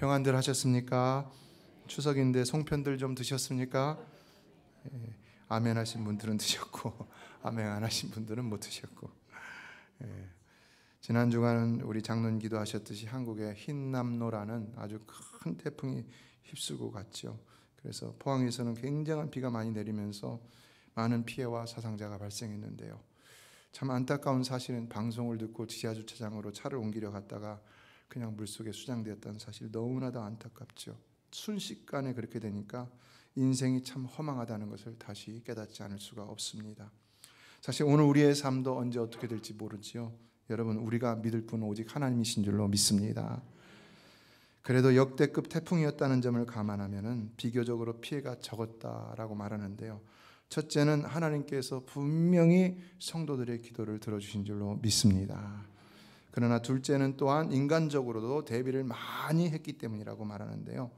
평안들 하셨습니까? 추석인데 송편들 좀 드셨습니까? 아멘 하신 분들은 드셨고 아멘 안 하신 분들은 못 드셨고. 지난 주간은 우리 장로님 기도하셨듯이 한국에 흰남노라는 아주 큰 태풍이 휩쓸고 갔죠. 그래서 포항에서는 굉장한 비가 많이 내리면서 많은 피해와 사상자가 발생했는데요. 참 안타까운 사실은 방송을 듣고 지하주차장으로 차를 옮기려 갔다가 그냥 물속에 수장되었다는 사실, 너무나도 안타깝죠. 순식간에 그렇게 되니까 인생이 참 허망하다는 것을 다시 깨닫지 않을 수가 없습니다. 사실 오늘 우리의 삶도 언제 어떻게 될지 모르지요. 여러분, 우리가 믿을 분은 오직 하나님이신 줄로 믿습니다. 그래도 역대급 태풍이었다는 점을 감안하면 비교적으로 피해가 적었다라고 말하는데요. 첫째는 하나님께서 분명히 성도들의 기도를 들어주신 줄로 믿습니다. 그러나 둘째는 또한 인간적으로도 대비를 많이 했기 때문이라고 말하는데요.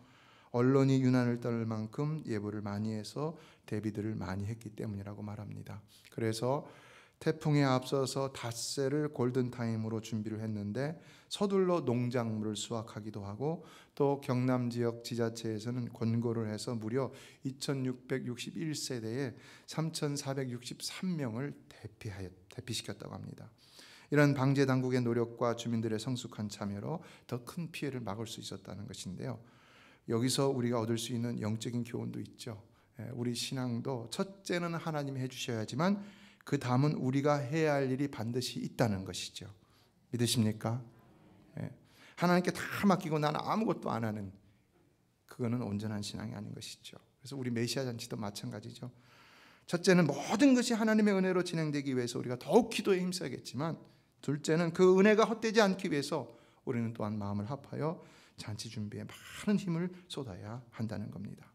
언론이 유난을 떨 만큼 예보를 많이 해서 대비들을 많이 했기 때문이라고 말합니다. 그래서 태풍에 앞서서 닷새를 골든타임으로 준비를 했는데 서둘러 농작물을 수확하기도 하고, 또 경남 지역 지자체에서는 권고를 해서 무려 2661세대에 3463명을 대피시켰다고 합니다. 이런 방제 당국의 노력과 주민들의 성숙한 참여로 더 큰 피해를 막을 수 있었다는 것인데요. 여기서 우리가 얻을 수 있는 영적인 교훈도 있죠. 우리 신앙도 첫째는 하나님이 해주셔야지만 그 다음은 우리가 해야 할 일이 반드시 있다는 것이죠. 믿으십니까? 하나님께 다 맡기고 나는 아무것도 안 하는, 그거는 온전한 신앙이 아닌 것이죠. 그래서 우리 메시아 잔치도 마찬가지죠. 첫째는 모든 것이 하나님의 은혜로 진행되기 위해서 우리가 더욱 기도에 힘써야겠지만, 둘째는 그 은혜가 헛되지 않기 위해서 우리는 또한 마음을 합하여 잔치 준비에 많은 힘을 쏟아야 한다는 겁니다.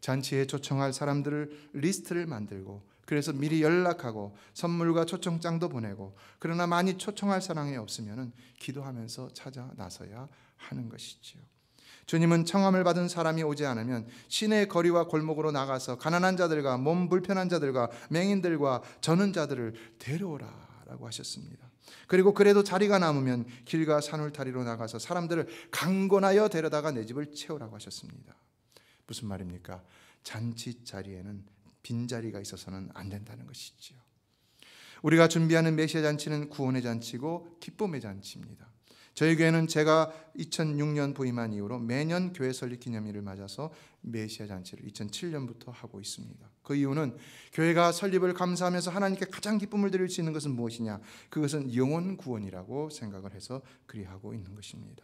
잔치에 초청할 사람들을 리스트를 만들고, 그래서 미리 연락하고 선물과 초청장도 보내고, 그러나 많이 초청할 사람이 없으면 기도하면서 찾아 나서야 하는 것이지요. 주님은 청함을 받은 사람이 오지 않으면 시내 거리와 골목으로 나가서 가난한 자들과 몸 불편한 자들과 맹인들과 저는 자들을 데려오라라고 하셨습니다. 그리고 그래도 자리가 남으면 길과 산울타리로 나가서 사람들을 강권하여 데려다가 내 집을 채우라고 하셨습니다. 무슨 말입니까? 잔치 자리에는 빈자리가 있어서는 안 된다는 것이지요. 우리가 준비하는 메시아 잔치는 구원의 잔치고 기쁨의 잔치입니다. 저희 교회는 제가 2006년 부임한 이후로 매년 교회 설립 기념일을 맞아서 메시아 잔치를 2007년부터 하고 있습니다. 그 이유는 교회가 설립을 감사하면서 하나님께 가장 기쁨을 드릴 수 있는 것은 무엇이냐? 그것은 영혼 구원이라고 생각을 해서 그리하고 있는 것입니다.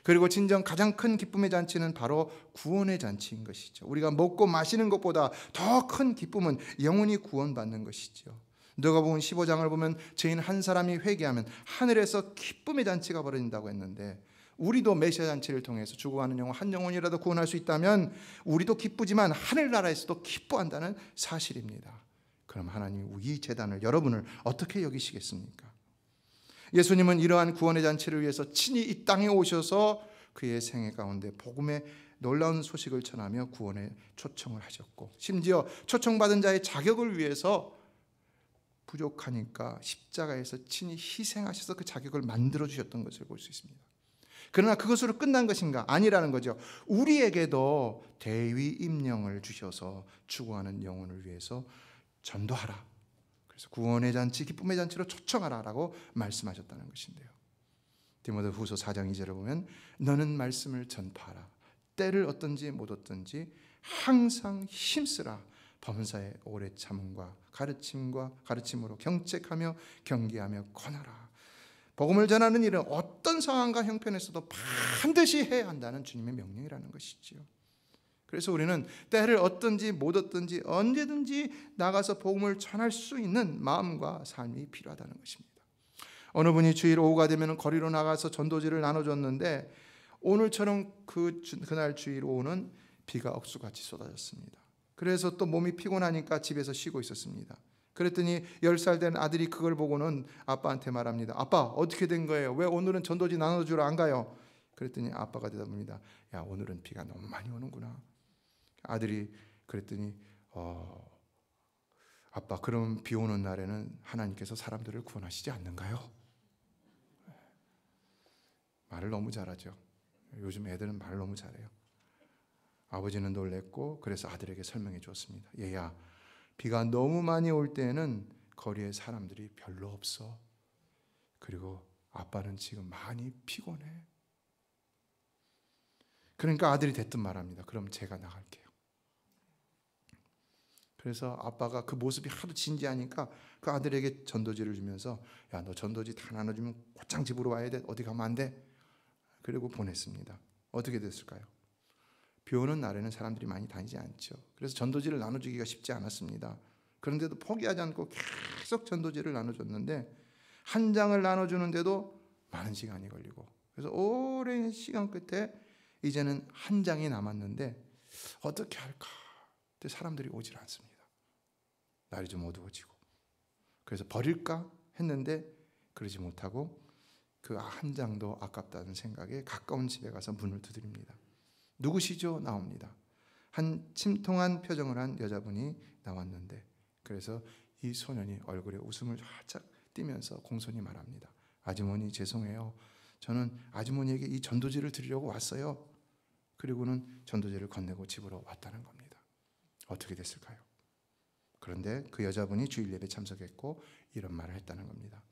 그리고 진정 가장 큰 기쁨의 잔치는 바로 구원의 잔치인 것이죠. 우리가 먹고 마시는 것보다 더 큰 기쁨은 영혼이 구원받는 것이죠. 누가복음 15장을 보면 죄인 한 사람이 회개하면 하늘에서 기쁨의 잔치가 벌어진다고 했는데, 우리도 메시아 잔치를 통해서 죽어가는 영혼 한 영혼이라도 구원할 수 있다면 우리도 기쁘지만 하늘나라에서도 기뻐한다는 사실입니다. 그럼 하나님이 이 재단을, 여러분을 어떻게 여기시겠습니까? 예수님은 이러한 구원의 잔치를 위해서 친히 이 땅에 오셔서 그의 생애 가운데 복음의 놀라운 소식을 전하며 구원에 초청을 하셨고, 심지어 초청받은 자의 자격을 위해서 부족하니까 십자가에서 친히 희생하셔서 그 자격을 만들어 주셨던 것을 볼 수 있습니다. 그러나 그것으로 끝난 것인가? 아니라는 거죠. 우리에게도 대위 임령을 주셔서 죽어가는 영혼을 위해서 전도하라, 그래서 구원의 잔치, 기쁨의 잔치로 초청하라라고 말씀하셨다는 것인데요. 디모데후서 4장 2절을 보면 너는 말씀을 전파하라. 때를 얻든지 못 얻든지 항상 힘쓰라. 범사에 오래 참음과 가르침으로 경책하며 경계하며 권하라. 복음을 전하는 일은 어떤 상황과 형편에서도 반드시 해야 한다는 주님의 명령이라는 것이지요. 그래서 우리는 때를 얻든지 못 얻든지 언제든지 나가서 복음을 전할 수 있는 마음과 삶이 필요하다는 것입니다. 어느 분이 주일 오후가 되면 거리로 나가서 전도지를 나눠줬는데, 오늘처럼 그날 주일 오후는 비가 억수같이 쏟아졌습니다. 그래서 또 몸이 피곤하니까 집에서 쉬고 있었습니다. 그랬더니 10살 된 아들이 그걸 보고는 아빠한테 말합니다. 아빠, 어떻게 된 거예요? 왜 오늘은 전도지 나눠주러 안 가요? 그랬더니 아빠가 대답합니다. 야, 오늘은 비가 너무 많이 오는구나. 아들이 그랬더니 아빠, 그럼 비 오는 날에는 하나님께서 사람들을 구원하시지 않는가요? 말을 너무 잘하죠. 요즘 애들은 말 너무 잘해요. 아버지는 놀랬고 그래서 아들에게 설명해 줬습니다. 얘야, 비가 너무 많이 올 때는 거리에 사람들이 별로 없어. 그리고 아빠는 지금 많이 피곤해. 그러니까 아들이 대뜸 말합니다. 그럼 제가 나갈게요. 그래서 아빠가 그 모습이 하도 진지하니까 그 아들에게 전도지를 주면서 야, 너 전도지 다 나눠주면 곧장 집으로 와야 돼. 어디 가면 안 돼. 그리고 보냈습니다. 어떻게 됐을까요? 비 오는 날에는 사람들이 많이 다니지 않죠. 그래서 전도지를 나눠주기가 쉽지 않았습니다. 그런데도 포기하지 않고 계속 전도지를 나눠줬는데 한 장을 나눠주는데도 많은 시간이 걸리고 그래서 오랜 시간 끝에 이제는 한 장이 남았는데 어떻게 할까? 근데 사람들이 오질 않습니다. 날이 좀 어두워지고 그래서 버릴까 했는데 그러지 못하고 그 한 장도 아깝다는 생각에 가까운 집에 가서 문을 두드립니다. 누구시죠? 나옵니다. 한 침통한 표정을 한 여자분이 나왔는데 그래서 이 소년이 얼굴에 웃음을 활짝 띠면서 공손히 말합니다. 아주머니 죄송해요. 저는 아주머니에게 이 전도지를 드리려고 왔어요. 그리고는 전도지를 건네고 집으로 왔다는 겁니다. 어떻게 됐을까요? 그런데 그 여자분이 주일 예배 참석했고 이런 말을 했다는 겁니다.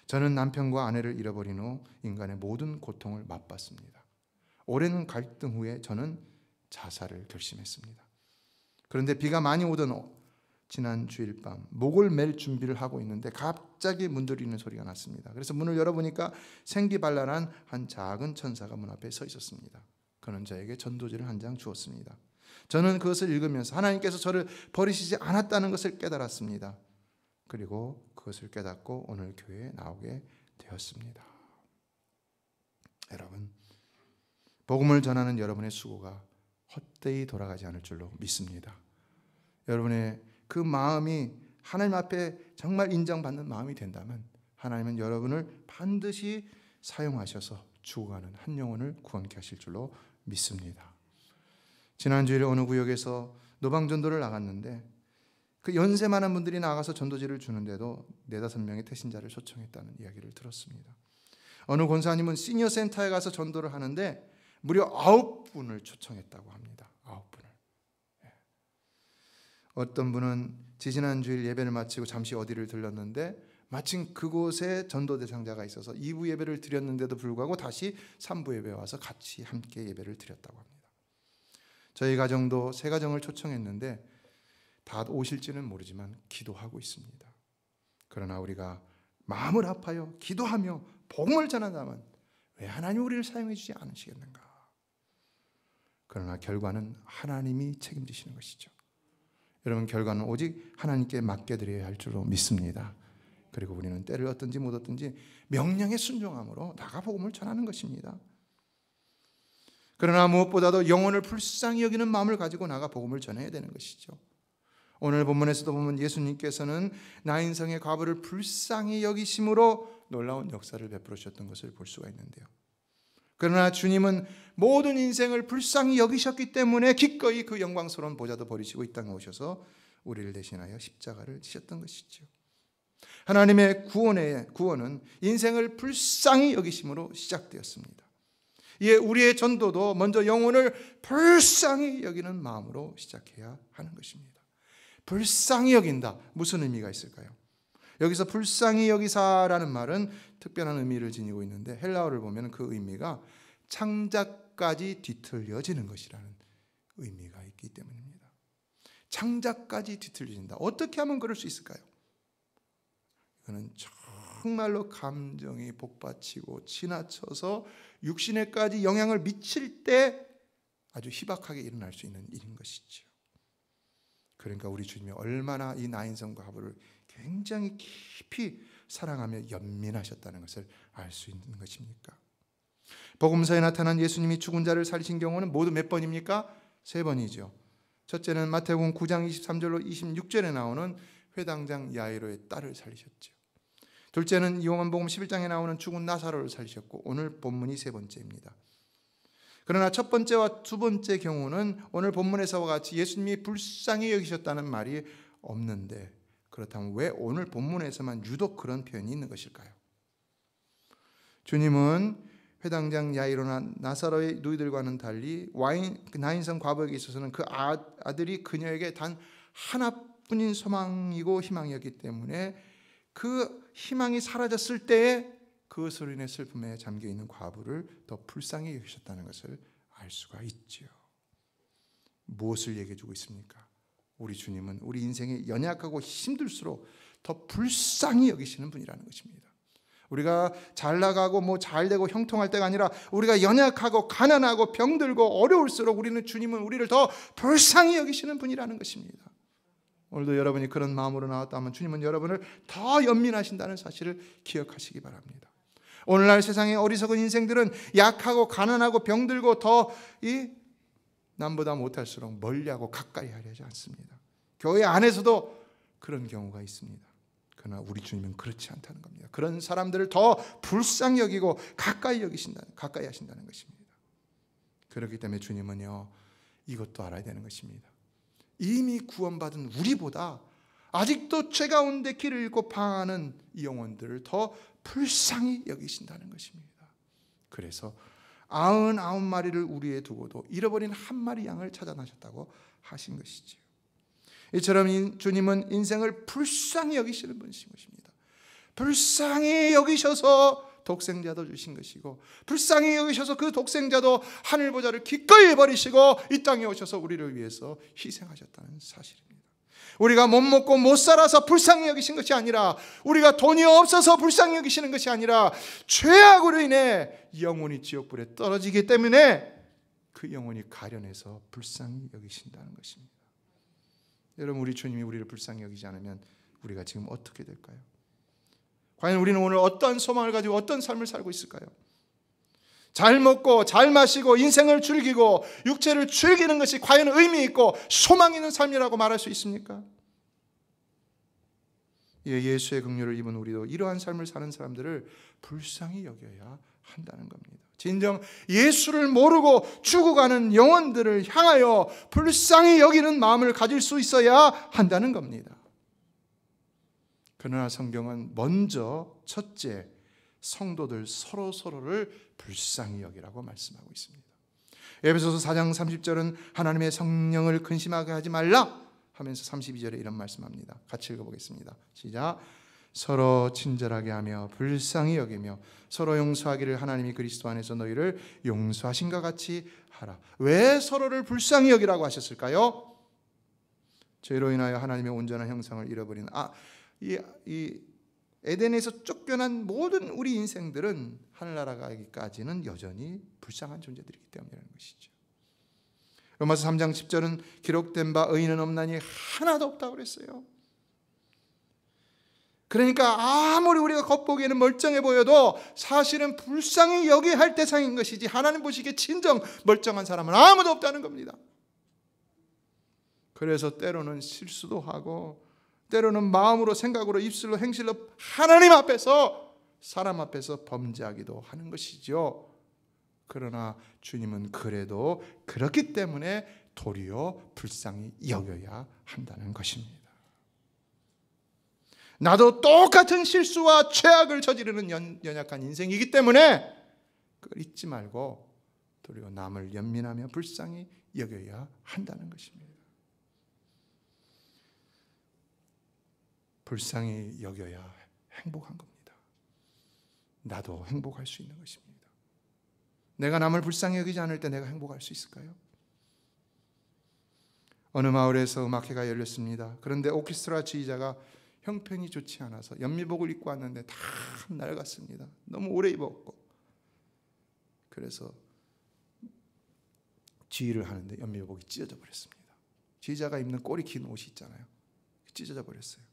저는 남편과 아내를 잃어버린 후 인간의 모든 고통을 맛봤습니다. 오랜 갈등 후에 저는 자살을 결심했습니다. 그런데 비가 많이 오던 지난 주일 밤 목을 맬 준비를 하고 있는데 갑자기 문 두드리는 소리가 났습니다. 그래서 문을 열어보니까 생기발랄한 한 작은 천사가 문 앞에 서 있었습니다. 그는 저에게 전도지를 한 장 주었습니다. 저는 그것을 읽으면서 하나님께서 저를 버리시지 않았다는 것을 깨달았습니다. 그리고 그것을 깨닫고 오늘 교회에 나오게 되었습니다. 여러분, 복음을 전하는 여러분의 수고가 헛되이 돌아가지 않을 줄로 믿습니다. 여러분의 그 마음이 하나님 앞에 정말 인정받는 마음이 된다면 하나님은 여러분을 반드시 사용하셔서 죽어가는 한 영혼을 구원케 하실 줄로 믿습니다. 지난주일에 어느 구역에서 노방전도를 나갔는데 그 연세 많은 분들이 나가서 전도지를 주는데도 4-5명의 태신자를 초청했다는 이야기를 들었습니다. 어느 권사님은 시니어 센터에 가서 전도를 하는데 무려 9분을 초청했다고 합니다. 9분을. 어떤 분은 지지난주일 예배를 마치고 잠시 어디를 들렀는데 마침 그곳에 전도 대상자가 있어서 2부 예배를 드렸는데도 불구하고 다시 3부 예배에 와서 같이 함께 예배를 드렸다고 합니다. 저희 가정도 3가정을 초청했는데 다 오실지는 모르지만 기도하고 있습니다. 그러나 우리가 마음을 아파요 기도하며 복음을 전한다면 왜 하나님 우리를 사용해 주지 않으시겠는가? 그러나 결과는 하나님이 책임지시는 것이죠. 여러분, 결과는 오직 하나님께 맡겨드려야 할 줄로 믿습니다. 그리고 우리는 때를 얻든지 못 얻든지 명령에 순종함으로 나가 복음을 전하는 것입니다. 그러나 무엇보다도 영혼을 불쌍히 여기는 마음을 가지고 나가 복음을 전해야 되는 것이죠. 오늘 본문에서도 보면 예수님께서는 나인성의 과부를 불쌍히 여기심으로 놀라운 역사를 베풀어 주셨던 것을 볼 수가 있는데요. 그러나 주님은 모든 인생을 불쌍히 여기셨기 때문에 기꺼이 그 영광스러운 보좌도 버리시고 이 땅에 오셔서 우리를 대신하여 십자가를 지셨던 것이죠. 하나님의 구원은 인생을 불쌍히 여기심으로 시작되었습니다. 이에 우리의 전도도 먼저 영혼을 불쌍히 여기는 마음으로 시작해야 하는 것입니다. 불쌍히 여긴다. 무슨 의미가 있을까요? 여기서 불쌍히 여기사라는 말은 특별한 의미를 지니고 있는데 헬라어를 보면 그 의미가 창작까지 뒤틀려지는 것이라는 의미가 있기 때문입니다. 창작까지 뒤틀려진다. 어떻게 하면 그럴 수 있을까요? 이거는 정말로 감정이 복받치고 지나쳐서 육신에까지 영향을 미칠 때 아주 희박하게 일어날 수 있는 일인 것이죠. 그러니까 우리 주님이 얼마나 이 나인성과 과부를 굉장히 깊이 사랑하며 연민하셨다는 것을 알 수 있는 것입니까? 복음서에 나타난 예수님이 죽은 자를 살리신 경우는 모두 몇 번입니까? 3번이죠. 첫째는 마태복음 9장 23절로 26절에 나오는 회당장 야이로의 딸을 살리셨죠. 둘째는 요한복음 11장에 나오는 죽은 나사로를 살리셨고 오늘 본문이 3번째입니다. 그러나 첫 번째와 두 번째 경우는 오늘 본문에서와 같이 예수님이 불쌍히 여기셨다는 말이 없는데 그렇다면 왜 오늘 본문에서만 유독 그런 표현이 있는 것일까요? 주님은 회당장 야이로나 나사로의 누이들과는 달리 나인성 과부에게 있어서는 그 아들이 그녀에게 단 하나뿐인 소망이고 희망이었기 때문에 그 희망이 사라졌을 때에 그것으로 인해 슬픔에 잠겨있는 과부를 더 불쌍히 여기셨다는 것을 알 수가 있지요. 무엇을 얘기해 주고 있습니까? 우리 주님은 우리 인생이 연약하고 힘들수록 더 불쌍히 여기시는 분이라는 것입니다. 우리가 잘 나가고 잘 되고 형통할 때가 아니라 우리가 연약하고 가난하고 병들고 어려울수록 주님은 우리를 더 불쌍히 여기시는 분이라는 것입니다. 오늘도 여러분이 그런 마음으로 나왔다면 주님은 여러분을 더 연민하신다는 사실을 기억하시기 바랍니다. 오늘날 세상의 어리석은 인생들은 약하고 가난하고 병들고 더 남보다 못할수록 멀리하고 가까이 하려지 않습니다. 교회 안에서도 그런 경우가 있습니다. 그러나 우리 주님은 그렇지 않다는 겁니다. 그런 사람들을 더 불쌍히 여기고 가까이 하신다는 것입니다. 그렇기 때문에 주님은요, 이것도 알아야 되는 것입니다. 이미 구원받은 우리보다 아직도 죄 가운데 길을 잃고 방황하는 이 영혼들을 더 불쌍히 여기신다는 것입니다. 그래서 99마리를 우리에 두고도 잃어버린 한 마리 양을 찾아나셨다고 하신 것이지요. 이처럼 주님은 인생을 불쌍히 여기시는 분이신 것입니다. 불쌍히 여기셔서 독생자도 주신 것이고, 불쌍히 여기셔서 그 독생자도 하늘보좌를 기꺼이 버리시고 이 땅에 오셔서 우리를 위해서 희생하셨다는 사실입니다. 우리가 못 먹고 못 살아서 불쌍히 여기신 것이 아니라, 우리가 돈이 없어서 불쌍히 여기시는 것이 아니라, 죄악으로 인해 영혼이 지옥불에 떨어지기 때문에 그 영혼이 가련해서 불쌍히 여기신다는 것입니다. 여러분, 우리 주님이 우리를 불쌍히 여기지 않으면 우리가 지금 어떻게 될까요? 과연 우리는 오늘 어떤 소망을 가지고 어떤 삶을 살고 있을까요? 잘 먹고 잘 마시고 인생을 즐기고 육체를 즐기는 것이 과연 의미 있고 소망 있는 삶이라고 말할 수 있습니까? 예수의 긍휼을 입은 우리도 이러한 삶을 사는 사람들을 불쌍히 여겨야 한다는 겁니다. 진정 예수를 모르고 죽어가는 영혼들을 향하여 불쌍히 여기는 마음을 가질 수 있어야 한다는 겁니다. 그러나 성경은 먼저 첫째, 성도들 서로를 불쌍히 여기라고 말씀하고 있습니다. 에베소서 4장 30절은 하나님의 성령을 근심하게 하지 말라 하면서 32절에 이런 말씀합니다. 같이 읽어보겠습니다. 시작. 서로 친절하게 하며 불쌍히 여기며 서로 용서하기를 하나님이 그리스도 안에서 너희를 용서하신 것 같이 하라. 왜 서로를 불쌍히 여기라고 하셨을까요? 죄로 인하여 하나님의 온전한 형상을 잃어버린 이 에덴에서 쫓겨난 모든 우리 인생들은 하늘나라 가기까지는 여전히 불쌍한 존재들이기 때문이라는 것이죠. 로마서 3장 10절은 기록된 바 의인은 없나니 하나도 없다고 그랬어요. 그러니까 아무리 우리가 겉보기에는 멀쩡해 보여도 사실은 불쌍히 여겨야 할 대상인 것이지, 하나님 보시기에 진정 멀쩡한 사람은 아무도 없다는 겁니다. 그래서 때로는 실수도 하고, 때로는 마음으로, 생각으로, 입술로, 행실로 하나님 앞에서, 사람 앞에서 범죄하기도 하는 것이죠. 그러나 주님은 그래도 그렇기 때문에 도리어 불쌍히 여겨야 한다는 것입니다. 나도 똑같은 실수와 죄악을 저지르는 연약한 인생이기 때문에 그걸 잊지 말고 도리어 남을 연민하며 불쌍히 여겨야 한다는 것입니다. 불쌍히 여겨야 행복한 겁니다. 나도 행복할 수 있는 것입니다. 내가 남을 불쌍히 여기지 않을 때 내가 행복할 수 있을까요? 어느 마을에서 음악회가 열렸습니다. 그런데 오케스트라 지휘자가 형편이 좋지 않아서 연미복을 입고 왔는데 다 낡았습니다. 너무 오래 입었고. 그래서 지휘를 하는데 연미복이 찢어져 버렸습니다. 지휘자가 입는 꼬리 긴 옷이 있잖아요. 찢어져 버렸어요.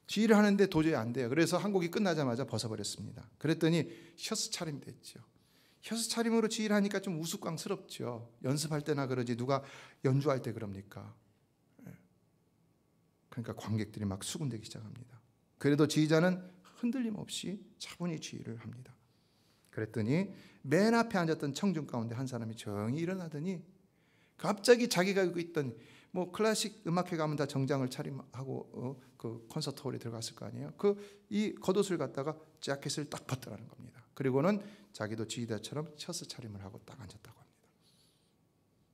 지휘를 하는데 도저히 안 돼요. 그래서 한 곡이 끝나자마자 벗어버렸습니다. 그랬더니 셔츠 차림이 됐죠. 셔츠 차림으로 지휘를 하니까 좀 우스꽝스럽죠. 연습할 때나 그러지 누가 연주할 때 그럽니까? 그러니까 관객들이 막 수군대기 시작합니다. 그래도 지휘자는 흔들림 없이 차분히 지휘를 합니다. 그랬더니 맨 앞에 앉았던 청중 가운데 한 사람이 조용히 일어나더니 갑자기 자기가 입고 있던 뭐 클래식 음악회 가면 다 정장을 차림하고 그 콘서트홀에 들어갔을 거 아니에요. 이 겉옷을 갖다가 재킷을 딱 벗더라는 겁니다. 그리고는 자기도 지휘자처럼 셔츠 차림을 하고 딱 앉았다고 합니다.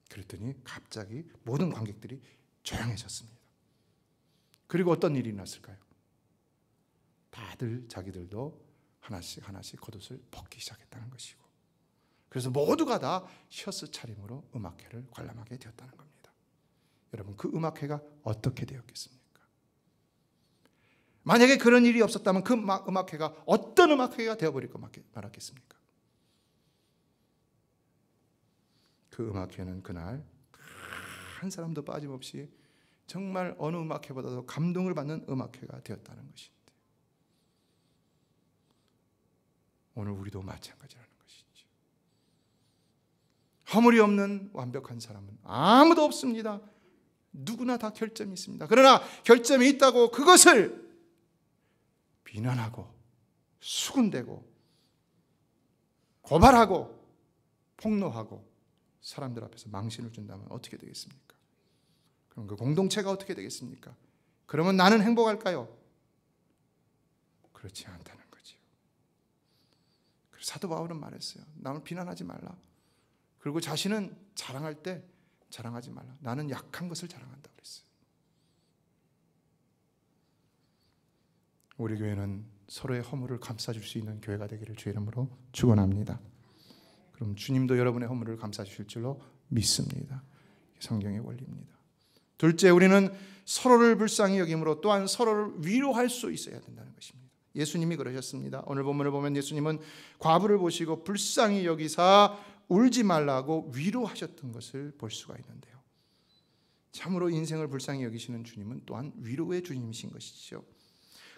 그랬더니 갑자기 모든 관객들이 조용해졌습니다. 그리고 어떤 일이 났을까요? 다들 자기들도 하나씩 겉옷을 벗기 시작했다는 것이고, 그래서 모두가 다 셔츠 차림으로 음악회를 관람하게 되었다는 겁니다. 여러분, 그 음악회가 어떻게 되었겠습니까? 만약에 그런 일이 없었다면 그 음악회가 어떤 음악회가 되어버릴까 말았겠습니까? 그 음악회는 그날 한 사람도 빠짐없이 정말 어느 음악회보다도 감동을 받는 음악회가 되었다는 것인데, 오늘 우리도 마찬가지라는 것이죠. 허물이 없는 완벽한 사람은 아무도 없습니다. 누구나 다 결점이 있습니다. 그러나 결점이 있다고 그것을 비난하고 수군대고 고발하고 폭로하고 사람들 앞에서 망신을 준다면 어떻게 되겠습니까? 그럼 그 공동체가 어떻게 되겠습니까? 그러면 나는 행복할까요? 그렇지 않다는 거지요. 그래서 사도 바울은 말했어요. 남을 비난하지 말라. 그리고 자신은 자랑할 때 자랑하지 말라. 나는 약한 것을 자랑한다고 그랬어요. 우리 교회는 서로의 허물을 감싸줄 수 있는 교회가 되기를 주의 이름으로 축원합니다. 그럼 주님도 여러분의 허물을 감싸주실 줄로 믿습니다. 성경의 원리입니다. 둘째, 우리는 서로를 불쌍히 여김으로 또한 서로를 위로할 수 있어야 된다는 것입니다. 예수님이 그러셨습니다. 오늘 본문을 보면 예수님은 과부를 보시고 불쌍히 여기사 울지 말라고 위로하셨던 것을 볼 수가 있는데요. 참으로 인생을 불쌍히 여기시는 주님은 또한 위로의 주님이신 것이죠.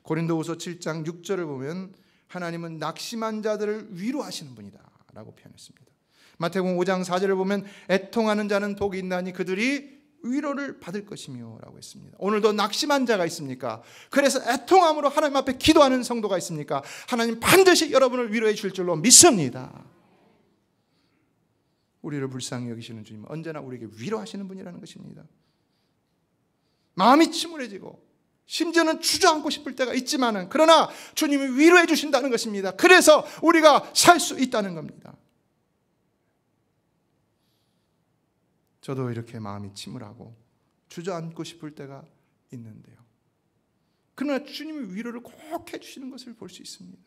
고린도후서 7장 6절을 보면 하나님은 낙심한 자들을 위로하시는 분이다 라고 표현했습니다. 마태복음 5장 4절을 보면 애통하는 자는 복이 있나니 그들이 위로를 받을 것이며 라고 했습니다. 오늘도 낙심한 자가 있습니까? 그래서 애통함으로 하나님 앞에 기도하는 성도가 있습니까? 하나님 반드시 여러분을 위로해 줄 줄로 믿습니다. 우리를 불쌍히 여기시는 주님은 언제나 우리에게 위로하시는 분이라는 것입니다. 마음이 침울해지고 심지어는 주저앉고 싶을 때가 있지만은 그러나 주님이 위로해 주신다는 것입니다. 그래서 우리가 살 수 있다는 겁니다. 저도 이렇게 마음이 침울하고 주저앉고 싶을 때가 있는데요. 그러나 주님이 위로를 꼭 해주시는 것을 볼 수 있습니다.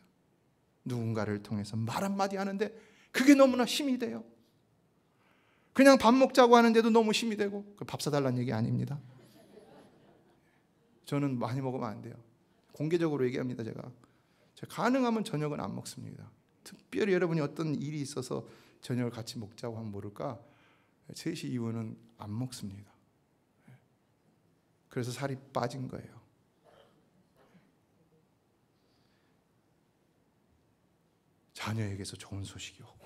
누군가를 통해서 말 한마디 하는데 그게 너무나 힘이 돼요. 그냥 밥 먹자고 하는데도 너무 힘이 되고, 밥 사달라는 얘기 아닙니다. 저는 많이 먹으면 안 돼요. 공개적으로 얘기합니다. 제가 가능하면 저녁은 안 먹습니다. 특별히 여러분이 어떤 일이 있어서 저녁을 같이 먹자고 하면 모를까 3시 이후는 안 먹습니다. 그래서 살이 빠진 거예요. 자녀에게서 좋은 소식이 오고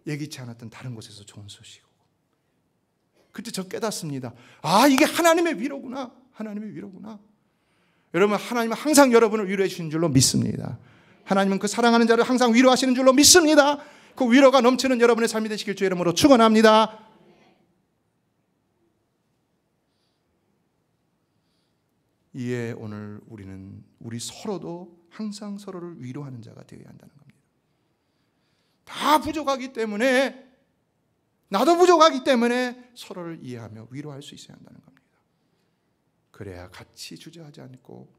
예기치 않았던 다른 곳에서 좋은 소식이 오고 그때 저 깨닫습니다. 아, 이게 하나님의 위로구나. 하나님의 위로구나. 여러분, 하나님은 항상 여러분을 위로해 주시는 줄로 믿습니다. 하나님은 그 사랑하는 자를 항상 위로하시는 줄로 믿습니다. 그 위로가 넘치는 여러분의 삶이 되시길 주의 이름으로 축원합니다. 이에 오늘 우리 서로도 항상 서로를 위로하는 자가 되어야 한다는 겁니다. 다 부족하기 때문에, 나도 부족하기 때문에 서로를 이해하며 위로할 수 있어야 한다는 겁니다. 그래야 같이 주저하지 않고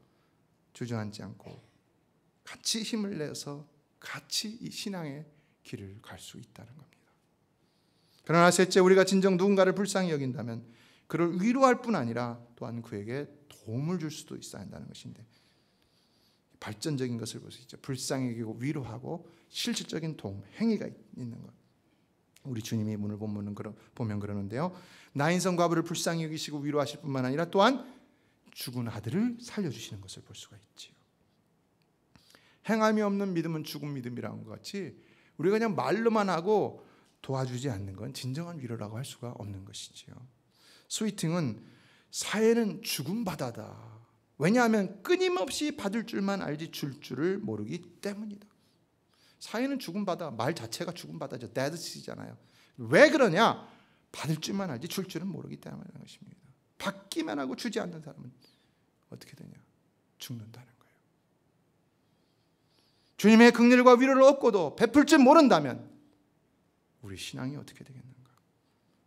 같이 힘을 내서 같이 이 신앙의 길을 갈 수 있다는 겁니다. 그러나 셋째, 우리가 진정 누군가를 불쌍히 여긴다면 그를 위로할 뿐 아니라 또한 그에게 도움을 줄 수도 있어야 한다는 것인데, 발전적인 것을 볼 수 있죠. 불쌍히 여기고 위로하고 실질적인 도움, 행위가 있는 것. 우리 주님이 오늘 본문은 보면 그러는데요. 나인성 과부를 불쌍히 여기시고 위로하실 뿐만 아니라 또한 죽은 아들을 살려주시는 것을 볼 수가 있지요. 행함이 없는 믿음은 죽은 믿음이라는 것 같이 우리가 그냥 말로만 하고 도와주지 않는 건 진정한 위로라고 할 수가 없는 것이지요. 스위팅은 사회는 죽은 바다다. 왜냐하면 끊임없이 받을 줄만 알지 줄 줄을 모르기 때문이다. 사회는 죽은 바다, 말 자체가 죽은 바다죠. 데드 시잖아요. 왜 그러냐? 받을 줄만 알지 줄 줄은 모르기 때문이라는 것입니다. 받기만 하고 주지 않는 사람은 어떻게 되냐? 죽는다는 거예요. 주님의 긍휼과 위로를 얻고도 베풀 줄 모른다면 우리 신앙이 어떻게 되겠는가?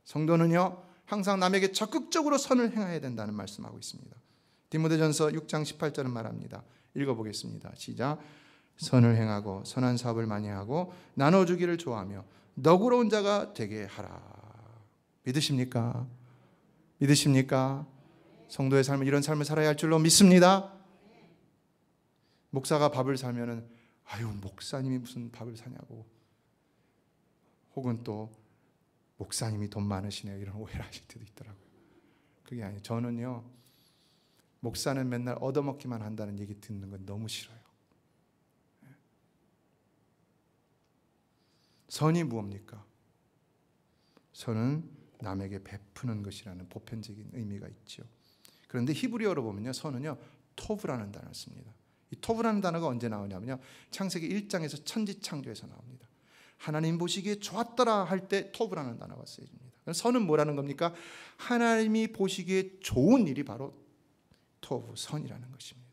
성도는요, 항상 남에게 적극적으로 선을 행해야 된다는 말씀하고 있습니다. 디모데전서 6장 18절은 말합니다. 읽어보겠습니다. 시작. 선을 행하고 선한 사업을 많이 하고 나눠주기를 좋아하며 너그러운 자가 되게 하라. 믿으십니까? 믿으십니까? 성도의 삶은 이런 삶을 살아야 할 줄로 믿습니다. 목사가 밥을 사면은 아유, 목사님이 무슨 밥을 사냐고, 혹은 또 목사님이 돈 많으시네요, 이런 오해를 하실 때도 있더라고요. 그게 아니에요. 저는요, 목사는 맨날 얻어먹기만 한다는 얘기 듣는 건 너무 싫어요. 선이 무엇입니까? 선은 남에게 베푸는 것이라는 보편적인 의미가 있죠. 그런데 히브리어로 보면요, 선은요, 토브라는 단어를 씁니다. 이 토브라는 단어가 언제 나오냐면요, 창세기 1장에서 천지창조에서 나옵니다. 하나님 보시기에 좋았더라 할 때 토브라는 단어가 쓰여집니다. 선은 뭐라는 겁니까? 하나님이 보시기에 좋은 일이 바로 토브, 선이라는 것입니다.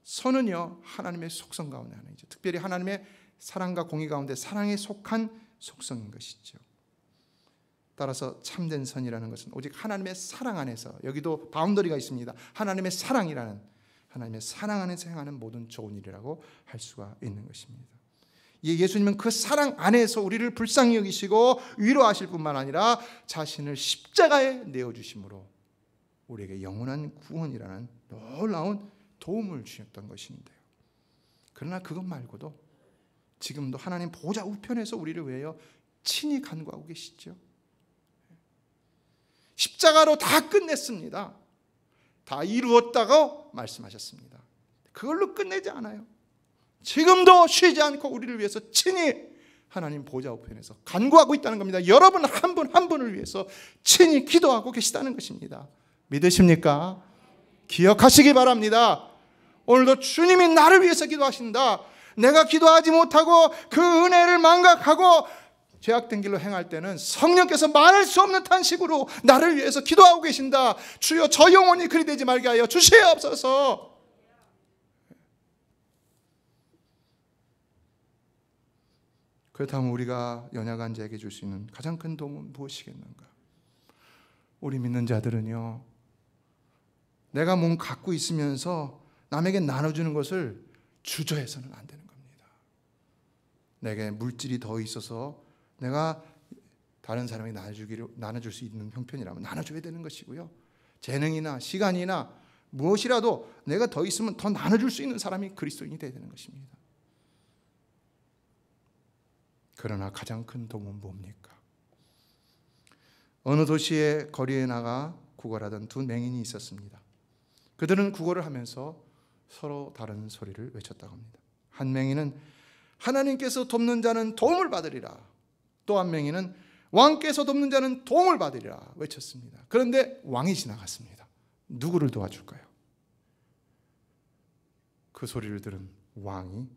선은요, 하나님의 속성 가운데 하나이죠. 특별히 하나님의 사랑과 공의 가운데 사랑에 속한 속성인 것이죠. 따라서 참된 선이라는 것은 오직 하나님의 사랑 안에서, 여기도 바운더리가 있습니다. 하나님의 사랑이라는, 하나님의 사랑 안에서 행하는 모든 좋은 일이라고 할 수가 있는 것입니다. 예수님은 그 사랑 안에서 우리를 불쌍히 여기시고 위로하실 뿐만 아니라 자신을 십자가에 내어주심으로 우리에게 영원한 구원이라는 놀라운 도움을 주셨던 것인데요. 그러나 그것 말고도 지금도 하나님 보좌 우편에서 우리를 위하여 친히 간구하고 계시죠. 십자가로 다 끝냈습니다. 다 이루었다고 말씀하셨습니다. 그걸로 끝내지 않아요. 지금도 쉬지 않고 우리를 위해서 친히 하나님 보좌 우편에서 간구하고 있다는 겁니다. 여러분 한 분 한 분을 위해서 친히 기도하고 계시다는 것입니다. 믿으십니까? 기억하시기 바랍니다. 오늘도 주님이 나를 위해서 기도하신다. 내가 기도하지 못하고 그 은혜를 망각하고 죄악된 길로 행할 때는 성령께서 말할 수 없는 탄식으로 나를 위해서 기도하고 계신다. 주여, 저 영혼이 그리 되지 말게 하여 주시옵소서. 그렇다면 우리가 연약한 자에게 줄 수 있는 가장 큰 도움은 무엇이겠는가? 우리 믿는 자들은요, 내가 뭔 갖고 있으면서 남에게 나눠주는 것을 주저해서는 안 되는 겁니다. 내게 물질이 더 있어서 내가 다른 사람에게 나눠줄 수 있는 형편이라면 나눠줘야 되는 것이고요. 재능이나 시간이나 무엇이라도 내가 더 있으면 더 나눠줄 수 있는 사람이 그리스도인이 되어야 되는 것입니다. 그러나 가장 큰 도움은 뭡니까? 어느 도시의 거리에 나가 구걸하던 두 맹인이 있었습니다. 그들은 구걸을 하면서 서로 다른 소리를 외쳤다고 합니다. 한 맹인은 하나님께서 돕는 자는 도움을 받으리라, 또 한 맹인은 왕께서 돕는 자는 도움을 받으리라 외쳤습니다. 그런데 왕이 지나갔습니다. 누구를 도와줄까요? 그 소리를 들은 왕이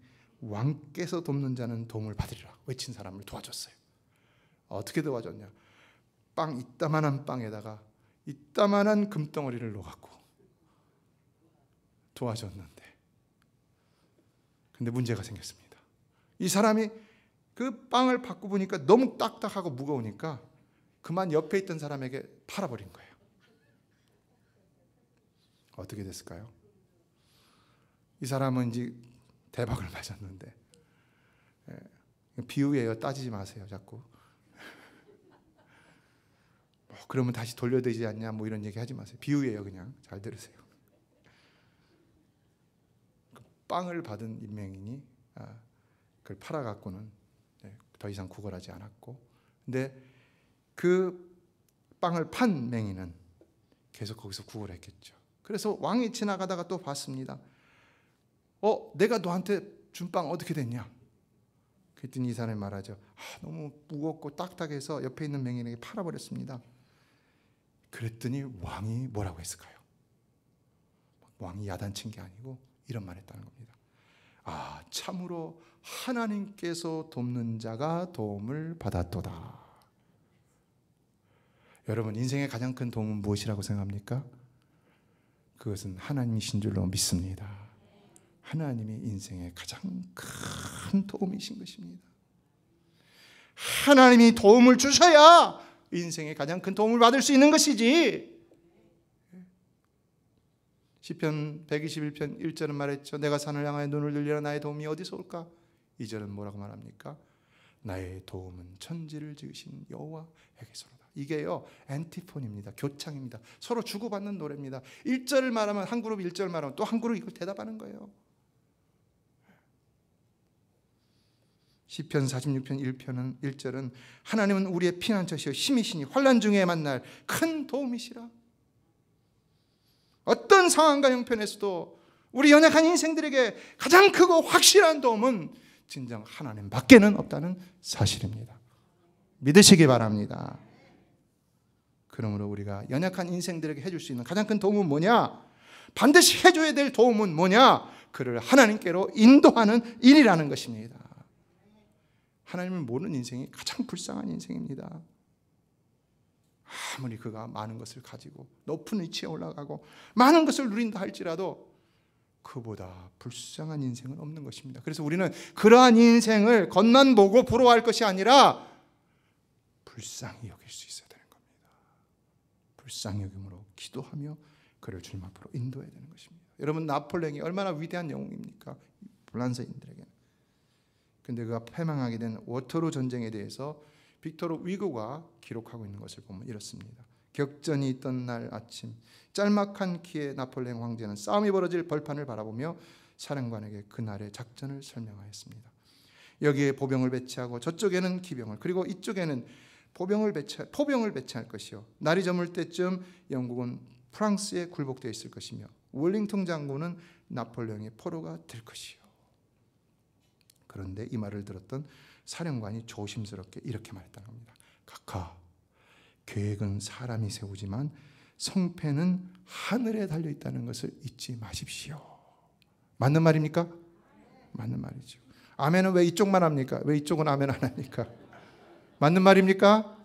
왕께서 돕는 자는 도움을 받으리라 외친 사람을 도와줬어요. 어떻게 도와줬냐? 이따만한 빵에다가 이따만한 금덩어리를 넣어갖고 도와줬는데, 근데 문제가 생겼습니다. 이 사람이 그 빵을 받고 보니까 너무 딱딱하고 무거우니까 그만 옆에 있던 사람에게 팔아버린 거예요. 어떻게 됐을까요? 이 사람은 이제 대박을 맞았는데, 비유예요. 따지지 마세요. 자꾸 그러면 다시 돌려야 되지 않냐, 뭐 이런 얘기 하지 마세요. 비유예요. 그냥 잘 들으세요. 그 빵을 받은 인명인이 그걸 팔아갖고는 더 이상 구걸하지 않았고, 근데 그 빵을 판 맹인은 계속 거기서 구걸했겠죠. 그래서 왕이 지나가다가 또 봤습니다. 내가 너한테 준 빵 어떻게 됐냐? 그랬더니 이 사람이 말하죠. 너무 무겁고 딱딱해서 옆에 있는 맹인에게 팔아버렸습니다. 그랬더니 왕이 뭐라고 했을까요? 왕이 야단친 게 아니고 이런 말 했다는 겁니다. 참으로 하나님께서 돕는 자가 도움을 받았도다. 여러분, 인생의 가장 큰 도움은 무엇이라고 생각합니까? 그것은 하나님이신 줄로 믿습니다. 하나님이 인생의 가장 큰 도움이신 것입니다. 하나님이 도움을 주셔야 인생의 가장 큰 도움을 받을 수 있는 것이지. 시편 121편 1절은 말했죠. 내가 산을 향하여 눈을 들리라 나의 도움이 어디서 올까? 2절은 뭐라고 말합니까? 나의 도움은 천지를 지으신 여호와에게서로다. 이게요 엔티폰입니다. 교창입니다. 서로 주고받는 노래입니다. 1절을 말하면 한 그룹 1절 말하면 또 한 그룹 이걸 대답하는 거예요. 시편 46편 1편은 1절은 하나님은 우리의 피난처시여 힘이시니 환난 중에 만날 큰 도움이시라. 어떤 상황과 형편에서도 우리 연약한 인생들에게 가장 크고 확실한 도움은 진정 하나님밖에는 없다는 사실입니다. 믿으시기 바랍니다. 그러므로 우리가 연약한 인생들에게 해줄 수 있는 가장 큰 도움은 뭐냐? 반드시 해줘야 될 도움은 뭐냐? 그를 하나님께로 인도하는 일이라는 것입니다. 하나님을 모르는 인생이 가장 불쌍한 인생입니다. 아무리 그가 많은 것을 가지고 높은 위치에 올라가고 많은 것을 누린다 할지라도 그보다 불쌍한 인생은 없는 것입니다. 그래서 우리는 그러한 인생을 겉만 보고 부러워할 것이 아니라 불쌍히 여길 수 있어야 되는 겁니다. 불쌍히 여김으로 기도하며 그를 주님 앞으로 인도해야 되는 것입니다. 여러분, 나폴레옹이 얼마나 위대한 영웅입니까? 프랑스인들에게. 근데 그가 패망하게 된 워터루 전쟁에 대해서 빅토르 위고가 기록하고 있는 것을 보면 이렇습니다. 격전이 있던 날 아침, 짤막한 키의 나폴레옹 황제는 싸움이 벌어질 벌판을 바라보며 사령관에게 그날의 작전을 설명하였습니다. 여기에 보병을 배치하고 저쪽에는 기병을, 그리고 이쪽에는 포병을 배치할 것이요, 날이 저물 때쯤 영국은 프랑스에 굴복되어 있을 것이며 웰링턴 장군은 나폴레옹의 포로가 될 것이요. 그런데 이 말을 들었던 사령관이 조심스럽게 이렇게 말했다는 겁니다. 각하, 계획은 사람이 세우지만 성패는 하늘에 달려있다는 것을 잊지 마십시오. 맞는 말입니까? 맞는 말이죠. 아멘은 왜 이쪽만 합니까? 왜 이쪽은 아멘 안 합니까? 맞는 말입니까?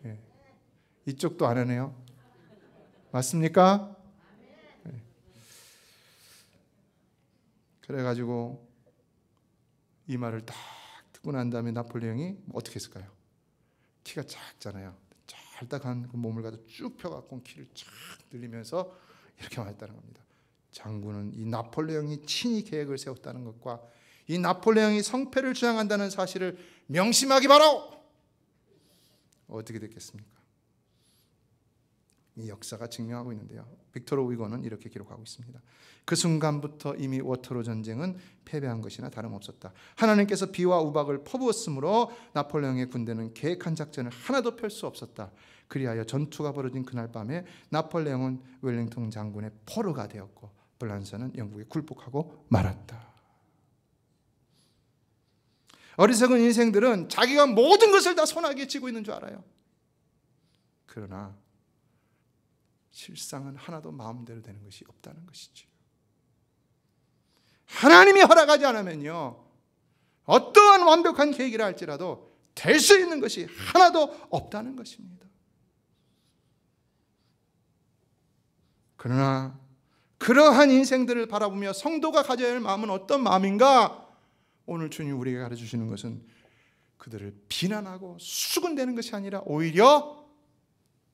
네. 이쪽도 안 하네요. 맞습니까? 네. 그래가지고 이 말을 딱 듣고 난 다음에 나폴레옹이 어떻게 했을까요? 키가 작잖아요. 짤딱한 그 몸을 가지고 쭉 펴갖고 키를 쫙 늘리면서 이렇게 말했다는 겁니다. 장군은 이 나폴레옹이 친히 계획을 세웠다는 것과 이 나폴레옹이 성패를 주장한다는 사실을 명심하기 바라오. 어떻게 됐겠습니까? 이 역사가 증명하고 있는데요. 빅토르 위고는 이렇게 기록하고 있습니다. 그 순간부터 이미 워터루 전쟁은 패배한 것이나 다름없었다. 하나님께서 비와 우박을 퍼부었으므로 나폴레옹의 군대는 계획한 작전을 하나도 펼 수 없었다. 그리하여 전투가 벌어진 그날 밤에 나폴레옹은 웰링턴 장군의 포로가 되었고 프랑스는 영국에 굴복하고 말았다. 어리석은 인생들은 자기가 모든 것을 다 손아귀에 쥐고 있는 줄 알아요. 그러나 실상은 하나도 마음대로 되는 것이 없다는 것이죠. 하나님이 허락하지 않으면요, 어떠한 완벽한 계획이라 할지라도 될 수 있는 것이 하나도 없다는 것입니다. 그러나 그러한 인생들을 바라보며 성도가 가져야 할 마음은 어떤 마음인가? 오늘 주님 우리에게 가르쳐주시는 것은 그들을 비난하고 수군대는 것이 아니라 오히려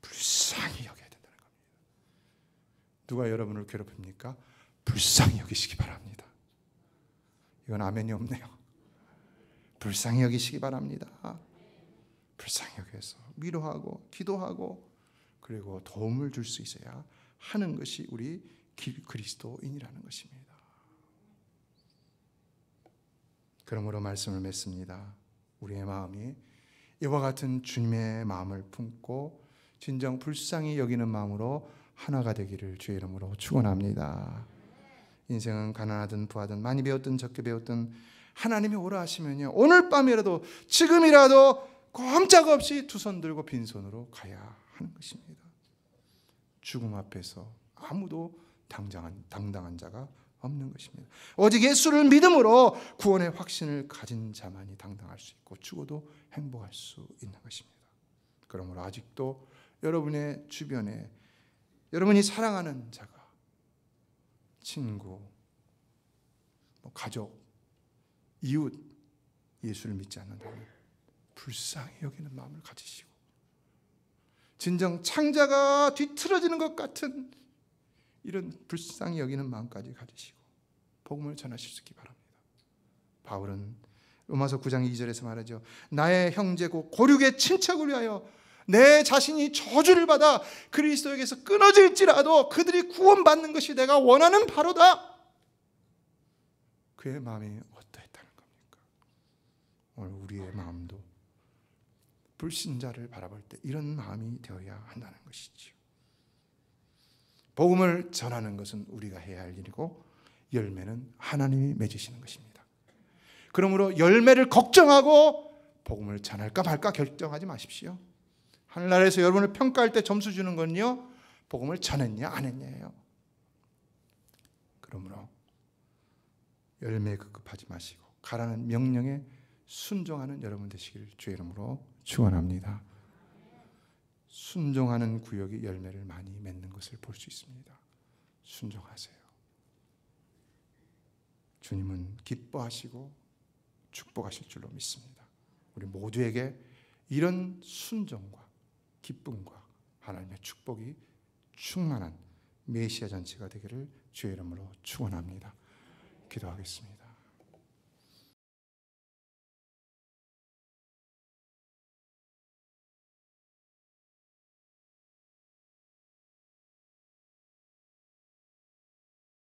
불쌍히 여겨야 된다는 겁니다. 누가 여러분을 괴롭힙니까? 불쌍히 여기시기 바랍니다. 이건 아멘이 없네요. 불쌍히 여기시기 바랍니다. 불쌍히 여겨서 위로하고 기도하고 그리고 도움을 줄 수 있어야 하는 것이 우리 그리스도인이라는 것입니다. 그러므로 말씀을 맺습니다. 우리의 마음이 이와 같은 주님의 마음을 품고 진정 불쌍히 여기는 마음으로 하나가 되기를 주의 이름으로 축원합니다. 인생은 가난하든 부하든 많이 배웠든 적게 배웠든 하나님이 오라 하시면요, 오늘 밤이라도 지금이라도 꼼짝없이 두 손 들고 빈손으로 가야 하는 것입니다. 죽음 앞에서 아무도 당당한 자가 없는 것입니다. 오직 예수를 믿음으로 구원의 확신을 가진 자만이 당당할 수 있고 죽어도 행복할 수 있는 것입니다. 그러므로 아직도 여러분의 주변에 여러분이 사랑하는 자가, 친구, 가족, 이웃 예수를 믿지 않는다면 불쌍히 여기는 마음을 가지시고, 진정 창자가 뒤틀어지는 것 같은 이런 불쌍히 여기는 마음까지 가지시고 복음을 전하실 수 있기 바랍니다. 바울은 로마서 9장 2절에서 말하죠. 나의 형제고 고륙의 친척을 위하여 내 자신이 저주를 받아 그리스도에게서 끊어질지라도 그들이 구원받는 것이 내가 원하는 바로다. 그의 마음이 어떠했다는 겁니까? 오늘 우리의 마음도 불신자를 바라볼 때 이런 마음이 되어야 한다는 것이지요. 복음을 전하는 것은 우리가 해야 할 일이고 열매는 하나님이 맺으시는 것입니다. 그러므로 열매를 걱정하고 복음을 전할까 말까 결정하지 마십시오. 하늘나라에서 여러분을 평가할 때 점수 주는 건요, 복음을 전했냐 안 했냐예요. 그러므로 열매에 급급하지 마시고 가라는 명령에 순종하는 여러분 되시기를 주의 이름으로 축원합니다. 순종하는 구역이 열매를 많이 맺는 것을 볼 수 있습니다. 순종하세요. 주님은 기뻐하시고 축복하실 줄로 믿습니다. 우리 모두에게 이런 순종과 기쁨과 하나님의 축복이 충만한 메시아 잔치가 되기를 주의 이름으로 축원합니다. 기도하겠습니다.